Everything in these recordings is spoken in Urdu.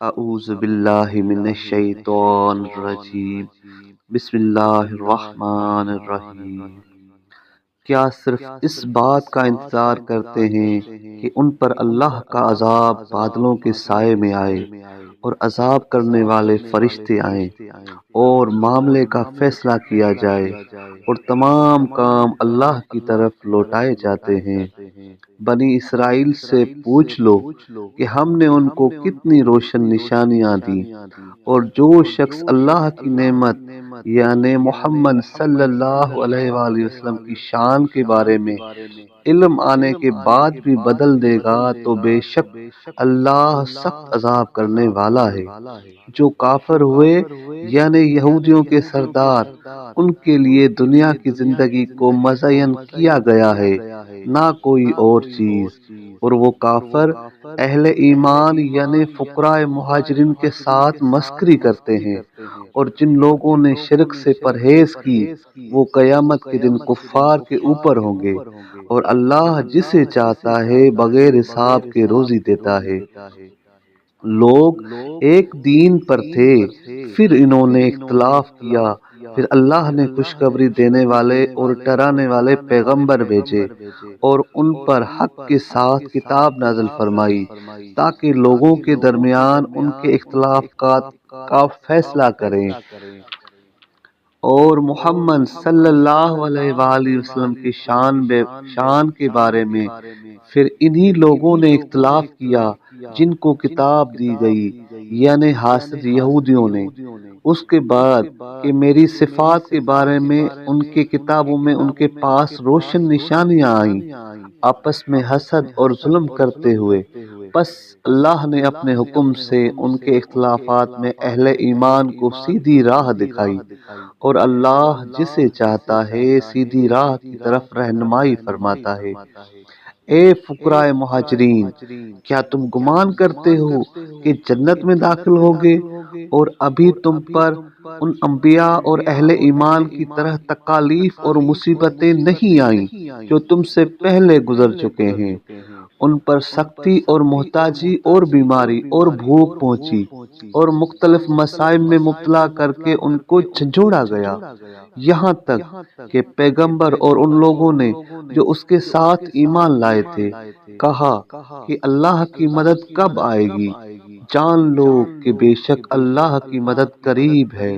اعوذ باللہ من الشیطان الرجیم بسم اللہ الرحمن الرحیم۔ کیا صرف اس بات کا انتظار کرتے ہیں کہ ان پر اللہ کا عذاب بادلوں کے سائے میں آئے اور عذاب کرنے والے فرشتے آئیں اور معاملے کا فیصلہ کیا جائے اور تمام کام اللہ کی طرف لوٹائے جاتے ہیں؟ بنی اسرائیل سے پوچھ لو کہ ہم نے ان کو کتنی روشن نشانیاں دیں، اور جو شخص اللہ کی نعمت یعنی محمد صلی اللہ علیہ وآلہ وسلم کی شان کے بارے میں علم آنے کے بعد بھی بدل دے گا تو بے شک اللہ سخت عذاب کرنے والا ہے۔ جو کافر ہوئے یعنی یہودیوں کے سردار، ان کے لیے دنیا کی زندگی کو مزین کیا گیا ہے، نہ کوئی اور چیز، اور وہ کافر اہل ایمان یعنی فقراء مہاجرین کے ساتھ مسخری کرتے ہیں، اور جن لوگوں نے شرک سے پرہیز کی وہ قیامت کے دن کفار کے اوپر ہوں گے، اور اللہ جسے چاہتا ہے بغیر حساب کے روزی دیتا ہے۔ لوگ ایک دین پر تھے، پھر انہوں نے اختلاف کیا، پھر اللہ نے خوشخبری دینے والے اور ڈرانے والے پیغمبر بھیجے اور ان پر حق کے ساتھ کتاب نازل فرمائی تاکہ لوگوں کے درمیان ان کے اختلافات کا فیصلہ کریں، اور محمد صلی اللہ علیہ وآلہ وسلم کی شان کے بارے میں پھر انہی لوگوں نے اختلاف کیا جن کو کتاب دی گئی یعنی حاسد یہودیوں نے، اس کے بعد کہ میری صفات کے بارے میں ان کے کتابوں میں ان کے پاس روشن نشانیاں آئیں، آپس میں حسد اور ظلم کرتے ہوئے۔ پس اللہ نے اپنے حکم سے ان کے اختلافات میں اہل ایمان کو سیدھی راہ دکھائی، اور اللہ جسے چاہتا ہے سیدھی راہ کی طرف رہنمائی فرماتا ہے۔ اے فقراء مہاجرین، کیا تم گمان کرتے ہو کہ جنت میں داخل ہوگے اور ابھی تم پر ان انبیاء اور اہل ایمان کی طرح تکالیف اور مصیبتیں نہیں آئیں جو تم سے پہلے گزر چکے ہیں؟ ان پر سختی اور محتاجی اور بیماری اور بھوک پہنچی اور مختلف مصائب میں مبتلا کر کے ان کو جھنجھوڑا گیا، یہاں تک کہ پیغمبر اور ان لوگوں نے جو اس کے ساتھ ایمان لائے تھے کہا کہ اللہ کی مدد کب آئے گی؟ جان لو کہ بے شک اللہ کی مدد قریب ہے۔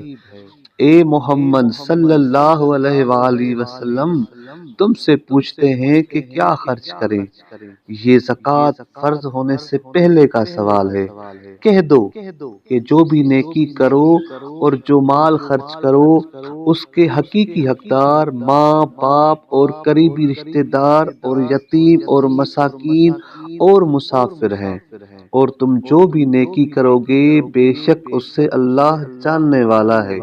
اے محمد صلی اللہ علیہ وآلہ وسلم، تم سے پوچھتے ہیں کہ کیا خرچ کریں؟ یہ زکوٰۃ فرض ہونے سے پہلے کا سوال ہے۔ کہہ دو کہ جو بھی نیکی کرو اور جو مال خرچ کرو اس کے حقیقی حقدار ماں باپ اور قریبی رشتہ دار اور یتیم اور مساکین اور مسافر ہیں، اور تم جو بھی نیکی کرو گے بے شک اس سے اللہ جاننے والا ہے۔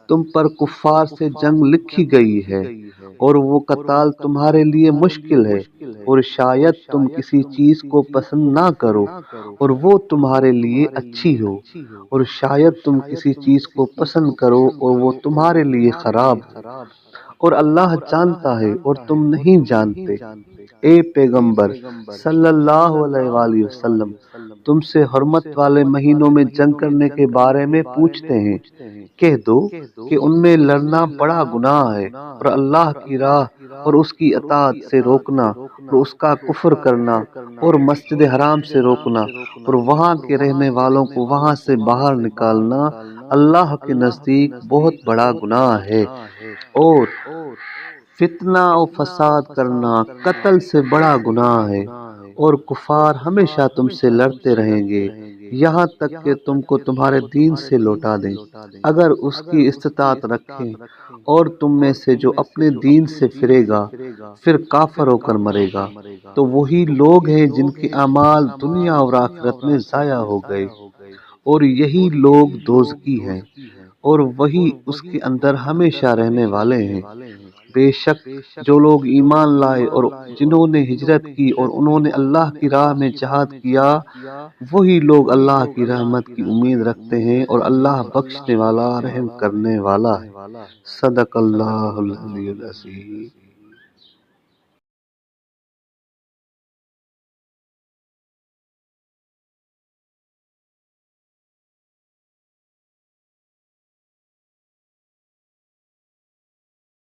تم پر کفار سے جنگ لکھی گئی ہے اور وہ قتال تمہارے لیے مشکل ہے، اور شاید تم کسی چیز کو پسند نہ کرو اور وہ تمہارے لیے اچھی ہو، اور شاید تم کسی چیز کو پسند کرو اور وہ تمہارے لیے خراب ہو، اور اللہ جانتا ہے اور تم نہیں جانتے۔ اے پیغمبر صلی اللہ علیہ وآلہ وسلم، تم سے حرمت والے مہینوں میں جنگ کرنے کے بارے میں پوچھتے ہیں۔ کہہ دو کہ ان میں لڑنا بڑا گناہ ہے، اور اللہ کی راہ اور اس کی اطاعت سے روکنا اور اس کا کفر کرنا اور مسجد حرام سے روکنا اور وہاں کے رہنے والوں کو وہاں سے باہر نکالنا اللہ کے نزدیک بہت بڑا گناہ ہے، اور فتنہ و فساد کرنا قتل سے بڑا گناہ ہے، اور کفار ہمیشہ تم سے لڑتے رہیں گے یہاں تک کہ تم کو تمہارے دین سے لوٹا دیں اگر اس کی استطاعت رکھیں، اور تم میں سے جو اپنے دین سے پھرے گا پھر کافر ہو کر مرے گا تو وہی لوگ ہیں جن کے اعمال دنیا اور آخرت میں ضائع ہو گئے، اور یہی لوگ دوزخی ہیں، اور وہی اس کے اندر ہمیشہ رہنے والے ہیں۔ بے شک جو لوگ ایمان لائے اور جنہوں نے ہجرت کی اور انہوں نے اللہ کی راہ میں جہاد کیا، وہی لوگ اللہ کی رحمت کی امید رکھتے ہیں، اور اللہ بخشنے والا رحم کرنے والا ہے۔ صدق اللہ العلی العظیم۔